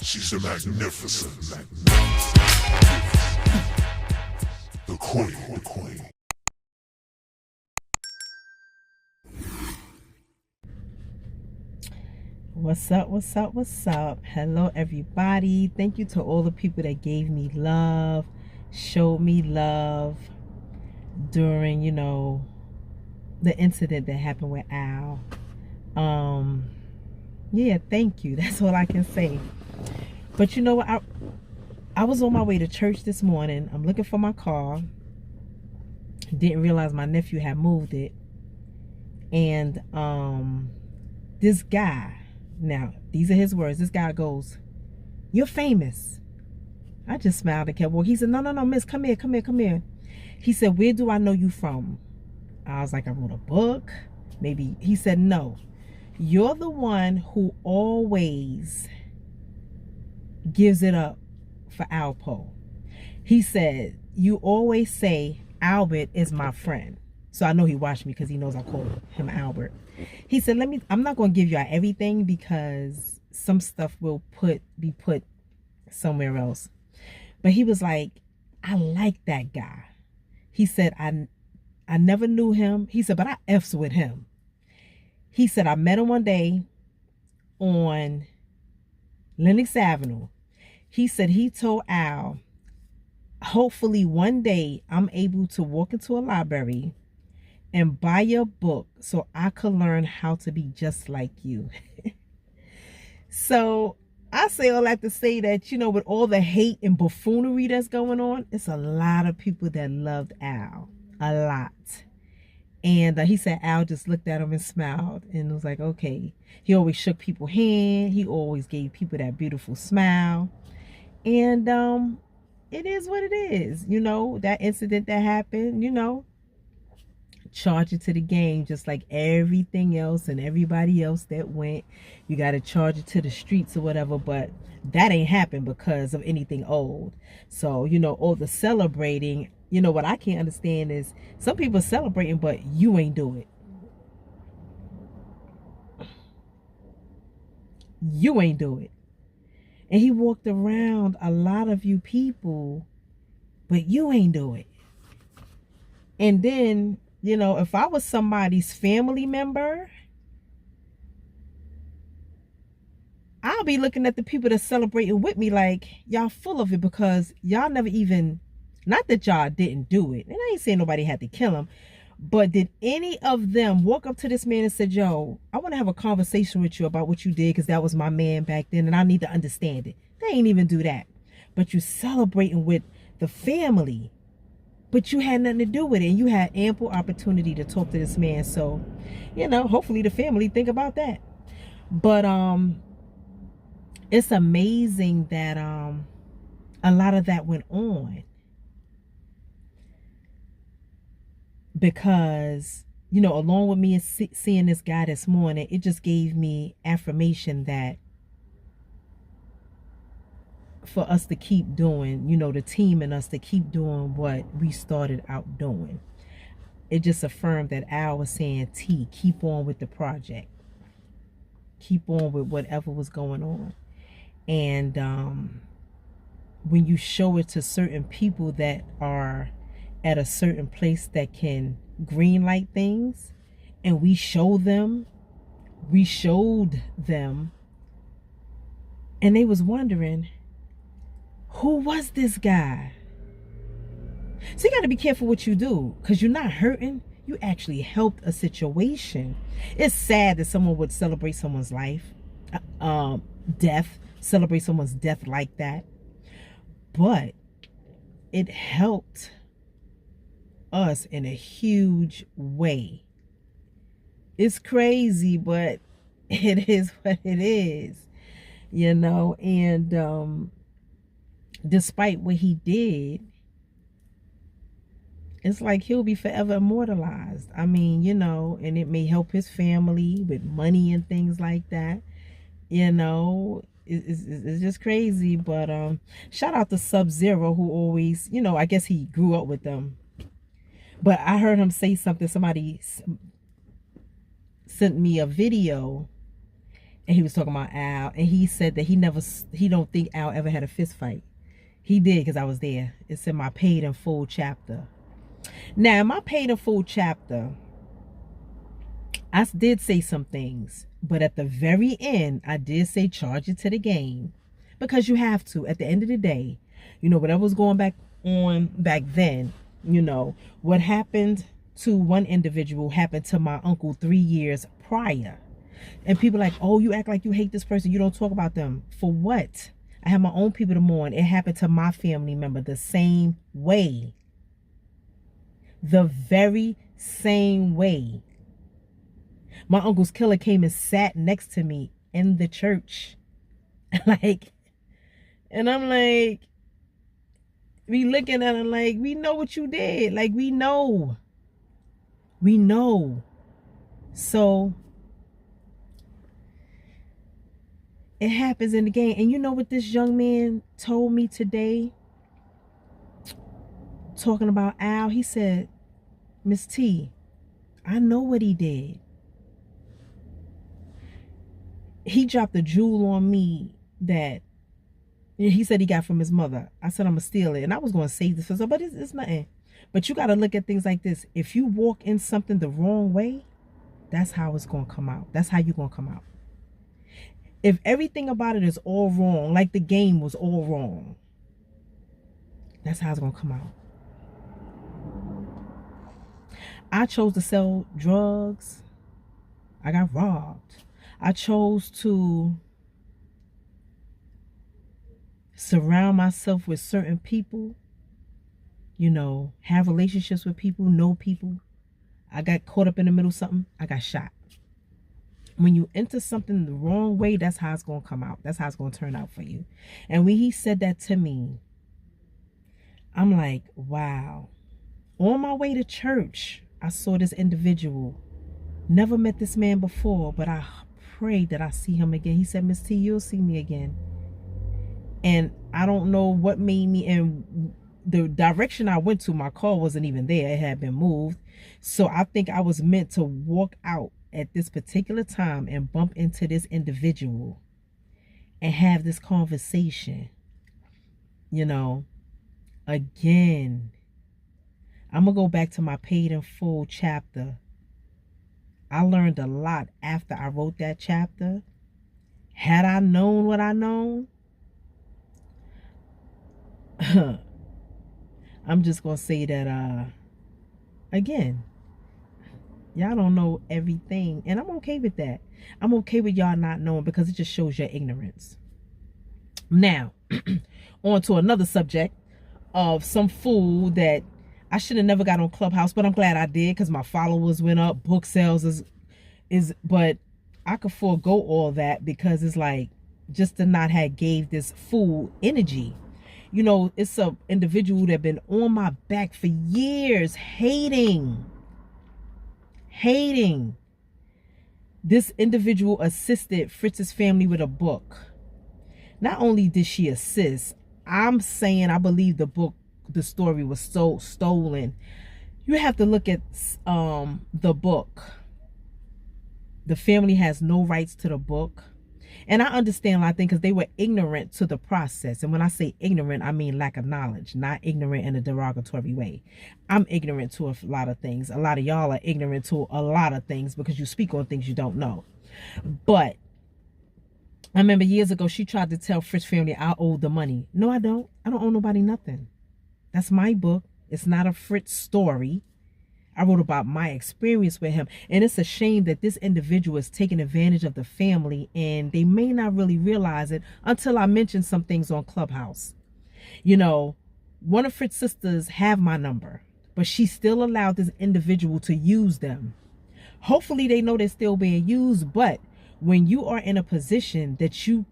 She's the magnificent, the queen. What's up, what's up, what's up? Hello, everybody. Thank you to all the people that gave me love, showed me love during, the incident that happened with Al. Yeah, thank you. That's all I can say. But you know what? I was on my way to church this morning. I'm looking for my car. Didn't realize my nephew had moved it. And this guy, now these are his words, this guy goes, "You're famous." I just smiled and kept walking. He said, no, miss, come here. He said, "Where do I know you from?" I was like, "I wrote a book, maybe." He said, "No, you're the one who always gives it up for Alpo." He said, "You always say Albert is my friend." So I know he watched me because he knows I call him Albert. He said, I'm not going to give you everything because some stuff will be put somewhere else. But he was like, "I like that guy." He said, I never knew him. He said, "But I F's with him." He said, "I met him one day on Lenox Avenue." He said he told Al, "Hopefully one day I'm able to walk into a library and buy your book so I could learn how to be just like you." So I say all that to say that, with all the hate and buffoonery that's going on, it's a lot of people that loved Al. A lot. And he said Al just looked at him and smiled and was like, okay. He always shook people's hand. He always gave people that beautiful smile. And it is what it is. That incident that happened, charge it to the game just like everything else and everybody else that went. You got to charge it to the streets or whatever, but that ain't happened because of anything old. So all the celebrating, what I can't understand is some people are celebrating but you ain't do it. You ain't do it. And he walked around a lot of you people, but you ain't do it. And then if I was somebody's family member, I'll be looking at the people that's celebrating with me like, y'all full of it because y'all never even, not that y'all didn't do it. And I ain't saying nobody had to kill him, but did any of them walk up to this man and said, "Yo, I want to have a conversation with you about what you did because that was my man back then and I need to understand it." They ain't even do that. But you celebrating with the family. But you had nothing to do with it. And you had ample opportunity to talk to this man. So, hopefully the family think about that. But it's amazing that a lot of that went on. Because, along with me and seeing this guy this morning, it just gave me affirmation that for us to keep doing, the team and us to keep doing what we started out doing. It just affirmed that Al was saying, T, keep on with the project. Keep on with whatever was going on. And when you show it to certain people that are at a certain place that can green light things, and we showed them, and they was wondering, who was this guy? So you got to be careful what you do, because you're not hurting. You actually helped a situation. It's sad that someone would celebrate someone's celebrate someone's death like that. But it helped us in a huge way. It's crazy, but it is what it is, and despite what he did, it's like he'll be forever immortalized. I mean, and it may help his family with money and things like that. It's just crazy. But shout out to Sub-Zero, who always, I guess he grew up with them. But I heard him say something. Somebody sent me a video And he was talking about Al, and he said that he don't think Al ever had a fist fight. He did, because I was there. It's in my paid in full chapter. Now, in my paid in full chapter, I did say some things, but at the very end, I did say charge it to the game, because you have to. At the end of the day, whatever was going back on back then, what happened to one individual happened to my uncle 3 years prior. And people like, oh, you act like you hate this person. You don't talk about them. For what? I have my own people to mourn. It happened to my family member the same way. The very same way. My uncle's killer came and sat next to me in the church. And I'm like, we looking at him like, we know what you did. Like, we know. We know. So it happens in the game. And you know what this young man told me today? Talking about Al, he said, Miss T, I know what he did. He dropped a jewel on me that he said he got from his mother. I said, I'm going to steal it. And I was going to save this for some, but it's nothing. But you got to look at things like this. If you walk in something the wrong way, that's how it's going to come out. That's how you're going to come out. If everything about it is all wrong, like the game was all wrong, that's how it's going to come out. I chose to sell drugs. I got robbed. I chose to surround myself with certain people, have relationships with people, know people. I got caught up in the middle of something. I got shot. When you enter something the wrong way, that's how it's going to come out. That's how it's going to turn out for you. And when he said that to me, I'm like, wow. On my way to church, I saw this individual. Never met this man before, but I prayed that I see him again. He said, Miss T, you'll see me again. And I don't know what made me, and the direction I went to, my car wasn't even there. It had been moved. So I think I was meant to walk out at this particular time and bump into this individual and have this conversation. Again, I'm going to go back to my paid in full chapter. I learned a lot after I wrote that chapter. Had I known what I know, I'm just going to say that, again, y'all don't know everything. And I'm okay with that. I'm okay with y'all not knowing, because it just shows your ignorance. Now, on to another subject of some fool that I should have never got on Clubhouse, but I'm glad I did, because my followers went up. Book sales but I could forego all that, because it's like, just to not have gave this fool energy. It's a individual that been on my back for years, hating. This individual assisted Fritz's family with a book. Not only did she assist, I'm saying I believe the story was stolen. You have to look at the book. The family has no rights to the book. And I understand a lot of things, because they were ignorant to the process. And when I say ignorant, I mean lack of knowledge, not ignorant in a derogatory way. I'm ignorant to a lot of things. A lot of y'all are ignorant to a lot of things, because you speak on things you don't know. But I remember years ago, she tried to tell Fritz family I owed the money. No, I don't. I don't owe nobody nothing. That's my book. It's not a Fritz story. I wrote about my experience with him. And it's a shame that this individual is taking advantage of the family, and they may not really realize it until I mention some things on Clubhouse. One of Fritz's sisters have my number, but she still allowed this individual to use them. Hopefully they know they're still being used, but when you are in a position that you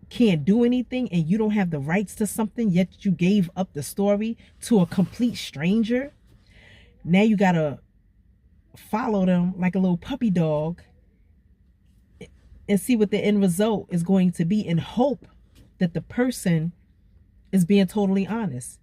can't do anything and you don't have the rights to something, yet you gave up the story to a complete stranger, now you gotta follow them like a little puppy dog and see what the end result is going to be, and hope that the person is being totally honest.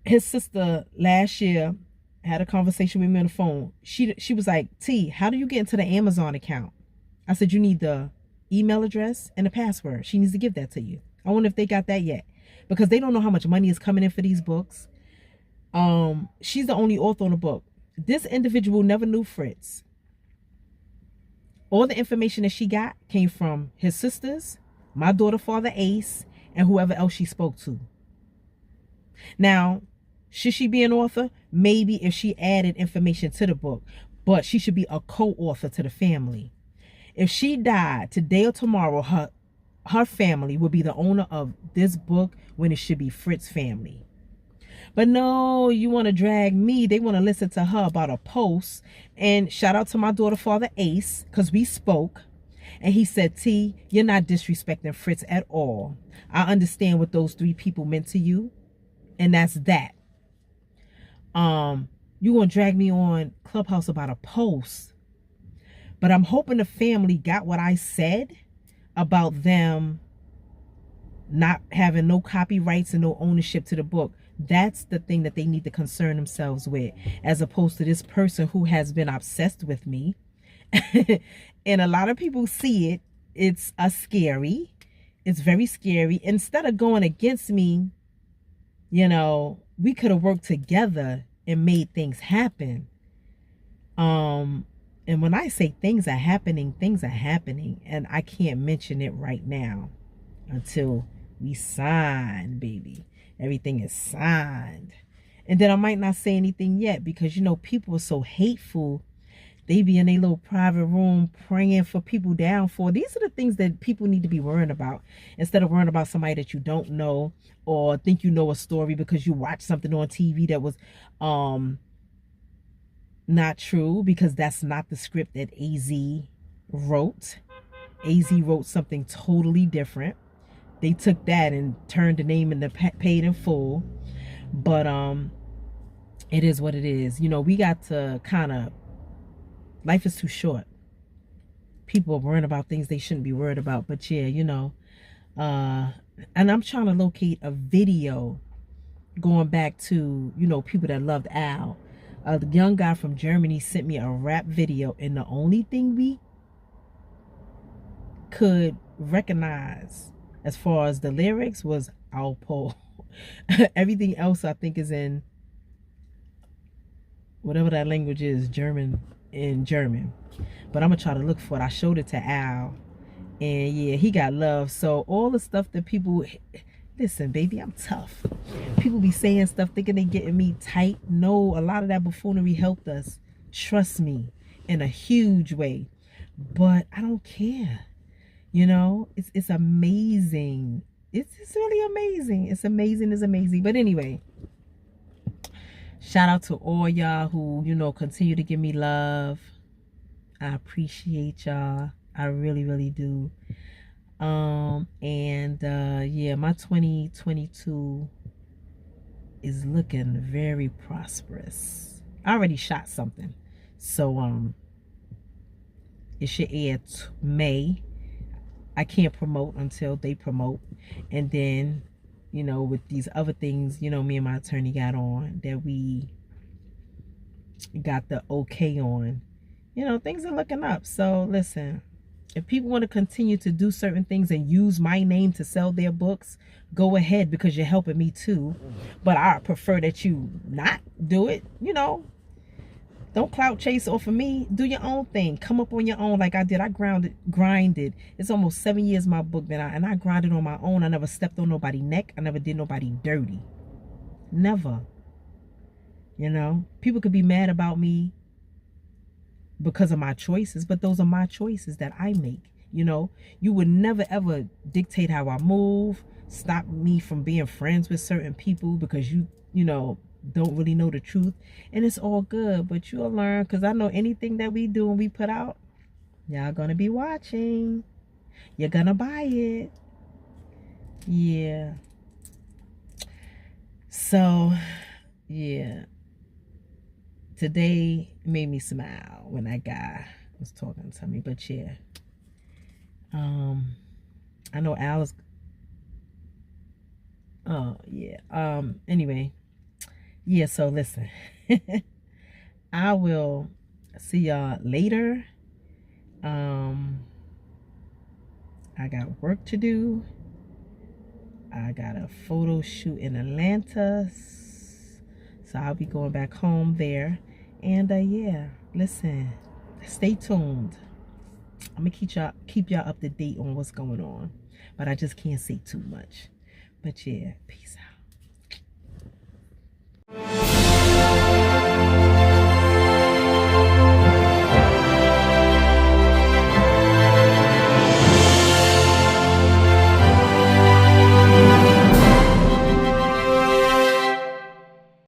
His sister last year had a conversation with me on the phone. She was like, T, how do you get into the Amazon account? I said, you need the email address and the password. She needs to give that to you. I wonder if they got that yet, because they don't know how much money is coming in for these books. She's the only author on the book. This individual never knew Fritz. All the information that she got came from his sisters, my daughter, Father Ace, and whoever else she spoke to. Now, should she be an author? Maybe if she added information to the book, but she should be a co-author to the family. If she died today or tomorrow, her family will be the owner of this book when it should be Fritz's family. But no, you want to drag me. They want to listen to her about a post. And shout out to my daughter, Father Ace, because we spoke. And he said, T, you're not disrespecting Fritz at all. I understand what those 3 people meant to you. And that's that. You gonna drag me on Clubhouse about a post. But I'm hoping the family got what I said about them not having no copyrights and no ownership to the book. That's the thing that they need to concern themselves with, as opposed to this person who has been obsessed with me. And a lot of people see it. It's scary. It's very scary. Instead of going against me, you know, we could have worked together and made things happen. And when I say things are happening, and I can't mention it right now until we sign, baby. Everything is signed. And then I might not say anything yet, because, you know, people are so hateful. They be in a little private room praying for people down for. These are the things that people need to be worrying about, instead of worrying about somebody that you don't know, or think you know a story because you watched something on TV that was not true, because that's not the script that AZ wrote. AZ wrote something totally different. They took that and turned the name into Paid in Full. But it is what it is. You know, we got to kind of, life is too short. People are worrying about things they shouldn't be worried about. But yeah, you know, and I'm trying to locate a video going back to, you know, people that loved Al. A young guy from Germany sent me a rap video, and the only thing we could recognize as far as the lyrics was Alpo. Everything else I think is in whatever that language is, German, in German. But I'm gonna try to look for it. I showed it to Al, and yeah, he got love. So all the stuff that people, listen, baby, I'm tough. People be saying stuff thinking they getting me tight. No, a lot of that buffoonery helped us. Trust me, in a huge way. But I don't care. You know, it's amazing. It's really amazing. It's amazing. But anyway, shout out to all y'all who, you know, continue to give me love. I appreciate y'all. I really, really do. Yeah, my 2022 is looking very prosperous. I already shot something. So it should air May. I can't promote until they promote. And then, you know, with these other things, you know, me and my attorney got on, that we got the okay on, you know, things are looking up. So listen, if people want to continue to do certain things and use my name to sell their books, go ahead, because you're helping me too. But I prefer that you not do it. You know, don't clout chase off of me. Do your own thing. Come up on your own like I did. I grinded. It's almost 7 years my book been out, and I grinded on my own. I never stepped on nobody's neck. I never did nobody dirty. Never. You know, people could be mad about me because of my choices, but those are my choices that I make. You know, you would never ever dictate how I move, stop me from being friends with certain people because you know, don't really know the truth. And it's all good, but you'll learn, because I know anything that we do and we put out, y'all gonna be watching. You're gonna buy it. Yeah. So yeah, today made me smile when that guy was talking to me. But yeah, I know Alice. Oh yeah. Anyway, yeah. So listen, I will see y'all later. I got work to do. I got a photo shoot in Atlanta. So I'll be going back home there. And yeah, listen, stay tuned. I'm gonna keep y'all up to date on what's going on. But I just can't say too much. But yeah, peace out.